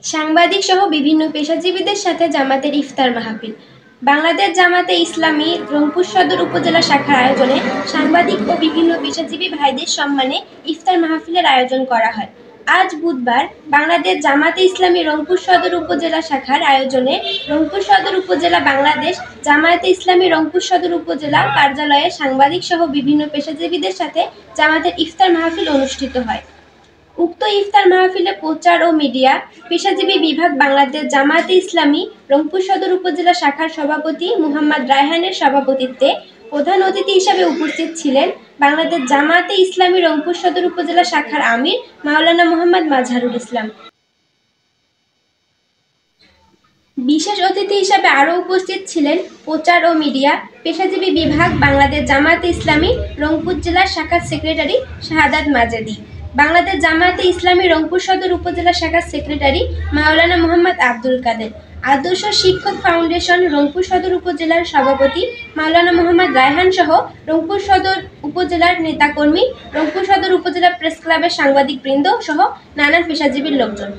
সাংবাদিক সহ বিভিন্ন পেশাজীবীদের সাথে জামাতের ইফতার মাহফিল। বাংলাদেশ জামাতে ইসলামী রংপুর সদর উপজেলা শাখার আয়োজনে সাংবাদিক ও বিভিন্ন পেশাজীবী ভাইদের সম্মানে ইফতার মাহফিলের আয়োজন করা হয়। আজ বুধবার বাংলাদেশ জামাতে ইসলামী রংপুর সদর উপজেলা শাখার আয়োজনে রংপুর সদর উপজেলা বাংলাদেশ জামায়াতে ইসলামী রংপুর সদর উপজেলা কার্যালয়ে সাংবাদিক সহ বিভিন্ন পেশাজীবীদের সাথে জামাতের ইফতার মাহফিল অনুষ্ঠিত হয়। উক্ত ইফতার মাহফিলে প্রচার ও মিডিয়া পেশাজীবী বিভাগ বাংলাদেশ জামায়াতে ইসলামী রংপুর সদর উপজেলা শাখার সভাপতি মুহাম্মদ রায়হানের সভাপতিত্বে প্রধান অতিথি হিসেবে উপস্থিত ছিলেন বাংলাদেশ জামায়াতে ইসলামী রংপুর সদর উপজেলা শাখার আমির মাওলানা মোহাম্মদ মাজহারুল ইসলাম। বিশেষ অতিথি হিসেবে আরও উপস্থিত ছিলেন প্রচার ও মিডিয়া পেশাজীবী বিভাগ বাংলাদেশ জামায়াতে ইসলামী রংপুর জেলা শাখার সেক্রেটারি শাহাদাত মাজেদি, বাংলাদেশ জামায়াতে ইসলামী রংপুর সদর উপজেলা শাখার সেক্রেটারি মাওলানা মোহাম্মদ আব্দুল কাদের, আদর্শ শিক্ষক ফাউন্ডেশন রংপুর সদর উপজেলার সভাপতি মাওলানা মোহাম্মদ রায়হান সহ রংপুর সদর উপজেলার নেতাকর্মী, রংপুর সদর উপজেলা প্রেস ক্লাবের সাংবাদিকবৃন্দ সহ নানান পেশাজীবীর লোকজন।